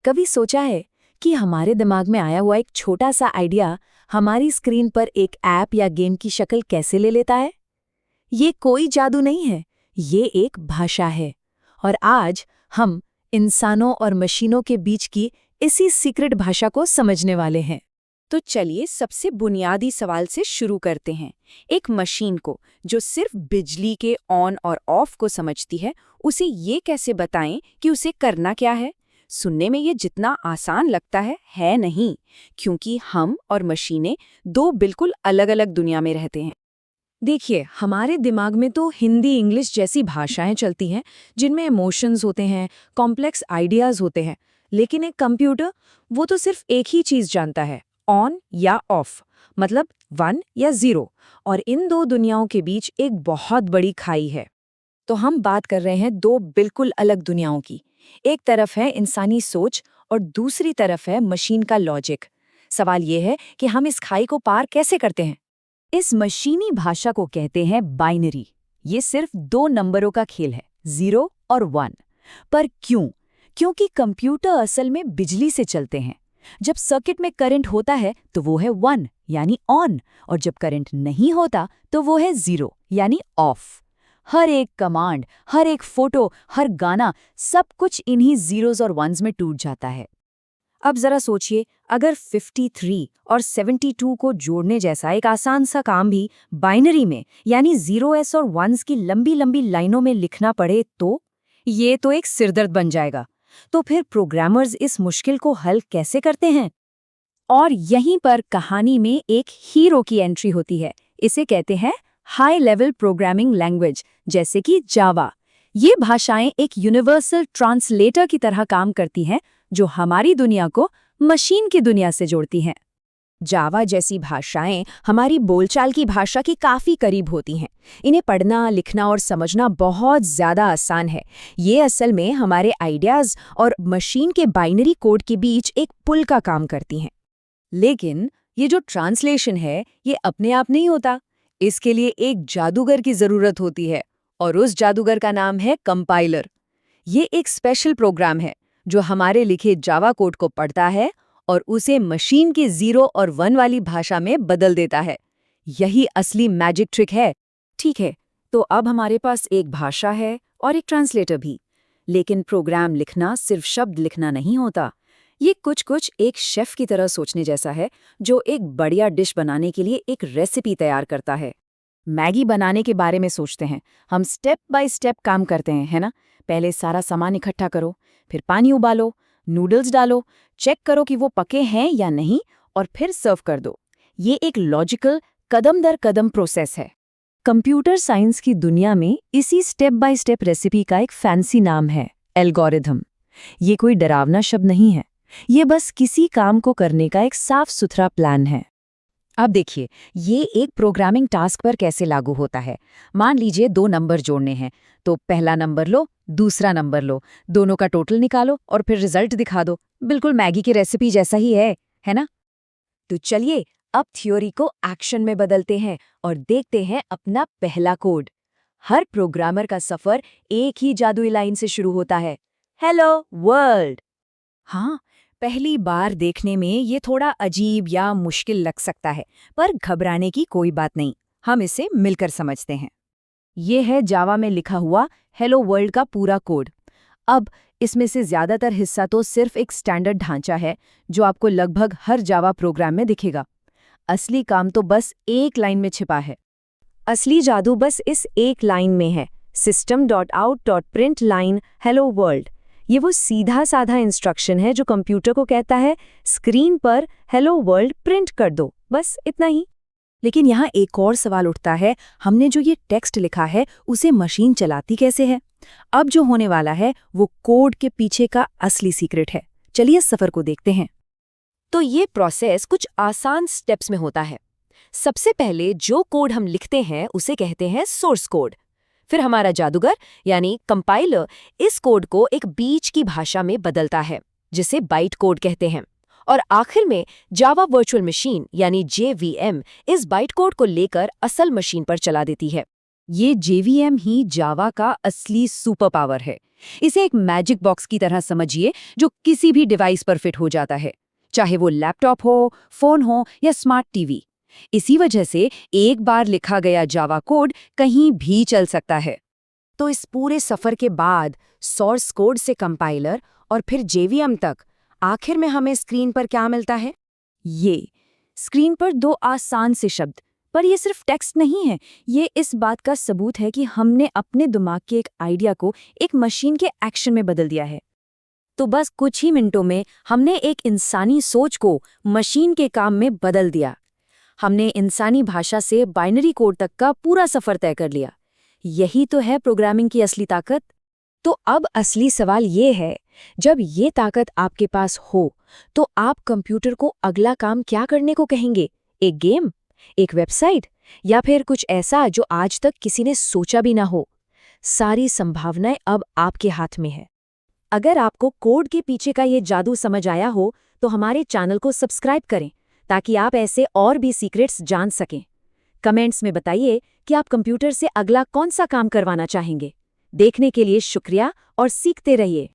कभी सोचा है कि हमारे दिमाग में आया हुआ एक छोटा सा आइडिया हमारी स्क्रीन पर एक ऐप या गेम की शक्ल कैसे ले लेता है? ये कोई जादू नहीं है, ये एक भाषा है। और आज हम इंसानों और मशीनों के बीच की इसी सीक्रेट भाषा को समझने वाले हैं। तो चलिए सबसे बुनियादी सवाल से शुरू करते हैं। एक मशीन को जो सिर्फ बिजली के ऑन और ऑफ को समझती है, उसे ये कैसे बताएं कि उसे करना क्या है? सुनने में ये जितना आसान लगता है नहीं, क्योंकि हम और मशीनें दो बिल्कुल अलग अलग दुनिया में रहते हैं। देखिए, हमारे दिमाग में तो हिंदी इंग्लिश जैसी भाषाएं चलती हैं जिनमें इमोशंस होते हैं, कॉम्प्लेक्स आइडियाज होते हैं। लेकिन एक कंप्यूटर, वो तो सिर्फ एक ही चीज जानता है, ऑन या ऑफ, मतलब 1 या 0। और इन दो दुनियाओं के बीच एक बहुत बड़ी खाई है। तो हम बात कर रहे हैं दो बिल्कुल अलग दुनियाओं की। एक तरफ है इंसानी सोच और दूसरी तरफ है मशीन का लॉजिक। सवाल ये है कि हम इस खाई को पार कैसे करते हैं? इस मशीनी भाषा को कहते हैं बाइनरी। ये सिर्फ 2 नंबरों का खेल है, 0 और 1। पर क्यों? क्योंकि कंप्यूटर असल में बिजली से चलते हैं। जब सर्किट में करंट होता है तो वो है 1 यानी ऑन, और जब करंट नहीं होता तो वो है 0 यानी ऑफ। हर एक कमांड, हर एक फोटो, हर गाना, सब कुछ इन्हीं जीरोज और वन्स में टूट जाता है। अब जरा सोचिए, अगर 53 और 72 को जोड़ने जैसा एक आसान सा काम भी बाइनरी में यानी 0s और 1s की लंबी लंबी लाइनों में लिखना पड़े तो ये तो एक सिरदर्द बन जाएगा। तो फिर प्रोग्रामर्स इस मुश्किल को हल कैसे करते हैं? और यहीं पर कहानी में एक हीरो की एंट्री होती है। इसे कहते हैं हाई लेवल प्रोग्रामिंग लैंग्वेज, जैसे कि जावा। ये भाषाएं एक यूनिवर्सल ट्रांसलेटर की तरह काम करती हैं, जो हमारी दुनिया को मशीन की दुनिया से जोड़ती हैं। जावा जैसी भाषाएं हमारी बोलचाल की भाषा के काफी करीब होती हैं। इन्हें पढ़ना, लिखना और समझना बहुत ज्यादा आसान है। ये असल में हमारे आइडियाज और मशीन के बाइनरी कोड के बीच एक पुल का काम करती हैं। लेकिन ये जो ट्रांसलेशन है, ये अपने आप नहीं होता। इसके लिए एक जादूगर की जरूरत होती है, और उस जादूगर का नाम है कंपाइलर। ये एक स्पेशल प्रोग्राम है जो हमारे लिखे जावा कोड को पढ़ता है और उसे मशीन की 0 और 1 वाली भाषा में बदल देता है। यही असली मैजिक ट्रिक है। ठीक है, तो अब हमारे पास एक भाषा है और एक ट्रांसलेटर भी। लेकिन प्रोग्राम लिखना सिर्फ शब्द लिखना नहीं होता। ये कुछ एक शेफ की तरह सोचने जैसा है, जो एक बढ़िया डिश बनाने के लिए एक रेसिपी तैयार करता है। मैगी बनाने के बारे में सोचते हैं। हम स्टेप बाय स्टेप काम करते हैं, है ना? पहले सारा सामान इकट्ठा करो, फिर पानी उबालो, नूडल्स डालो, चेक करो कि वो पके हैं या नहीं, और फिर सर्व कर दो। ये एक लॉजिकल कदम दर कदम प्रोसेस है। कंप्यूटर साइंस की दुनिया में इसी स्टेप बाय स्टेप रेसिपी का एक फैंसी नाम है एल्गोरिथम। ये कोई डरावना शब्द नहीं है, ये बस किसी काम को करने का एक साफ सुथरा प्लान है। अब देखिए, ये एक प्रोग्रामिंग टास्क पर कैसे लागू होता है। मान लीजिए 2 नंबर जोड़ने हैं, तो पहला नंबर लो, दूसरा नंबर लो, दोनों का टोटल निकालो और फिर रिजल्ट दिखा दो। बिल्कुल मैगी की रेसिपी जैसा ही है ना? तो चलिए अब थ्योरी को एक्शन में बदलते हैं और देखते हैं अपना पहला कोड। हर प्रोग्रामर का सफर एक ही जादुई लाइन से शुरू होता है, हेलो वर्ल्ड। हाँ, पहली बार देखने में ये थोड़ा अजीब या मुश्किल लग सकता है, पर घबराने की कोई बात नहीं। हम इसे मिलकर समझते हैं। ये है जावा में लिखा हुआ हेलो वर्ल्ड का पूरा कोड। अब इसमें से ज़्यादातर हिस्सा तो सिर्फ एक स्टैंडर्ड ढांचा है जो आपको लगभग हर जावा प्रोग्राम में दिखेगा। असली काम तो बस एक लाइन में छिपा है। असली जादू बस इस एक लाइन में है, system.out.println हेलो वर्ल्ड। ये वो सीधा साधा इंस्ट्रक्शन है जो कंप्यूटर को कहता है स्क्रीन पर हेलो वर्ल्ड प्रिंट कर दो, बस इतना ही। लेकिन यहाँ एक और सवाल उठता है, हमने जो ये टेक्स्ट लिखा है उसे मशीन चलाती कैसे है? अब जो होने वाला है वो कोड के पीछे का असली सीक्रेट है। चलिए सफर को देखते हैं। तो ये प्रोसेस कुछ आसान स्टेप्स में होता है। सबसे पहले जो कोड हम लिखते हैं उसे कहते हैं सोर्स कोड। फिर हमारा जादूगर यानी कंपाइलर इस कोड को एक बीच की भाषा में बदलता है, जिसे बाइट कोड कहते हैं। और आखिर में जावा वर्चुअल मशीन यानी JVM इस बाइट कोड को लेकर असल मशीन पर चला देती है। ये जेवीएम ही जावा का असली सुपर पावर है। इसे एक मैजिक बॉक्स की तरह समझिए जो किसी भी डिवाइस पर फिट हो जाता है, चाहे वो लैपटॉप हो, फोन हो या स्मार्ट टीवी। इसी वजह से एक बार लिखा गया जावा कोड कहीं भी चल सकता है। तो इस पूरे सफर के बाद सोर्स कोड से कंपाइलर और फिर जेवीएम तक आखिर में हमें स्क्रीन पर क्या मिलता है? ये स्क्रीन पर दो आसान से शब्द, पर ये सिर्फ टेक्स्ट नहीं है। ये इस बात का सबूत है कि हमने अपने दिमाग के एक आइडिया को एक मशीन के एक्शन में बदल दिया है। तो बस कुछ ही मिनटों में हमने एक इंसानी सोच को मशीन के काम में बदल दिया। हमने इंसानी भाषा से बाइनरी कोड तक का पूरा सफर तय कर लिया। यही तो है प्रोग्रामिंग की असली ताकत। तो अब असली सवाल ये है, जब ये ताकत आपके पास हो, तो आप कंप्यूटर को अगला काम क्या करने को कहेंगे? एक गेम, एक वेबसाइट, या फिर कुछ ऐसा जो आज तक किसी ने सोचा भी ना हो? सारी संभावनाएं अब आपके हाथ में है। अगर आपको कोड के पीछे का ये जादू समझ आया हो, तो हमारे चैनल को सब्सक्राइब करें ताकि आप ऐसे और भी सीक्रेट्स जान सकें। कमेंट्स में बताइए कि आप कंप्यूटर से अगला कौन सा काम करवाना चाहेंगे। देखने के लिए शुक्रिया और सीखते रहिए।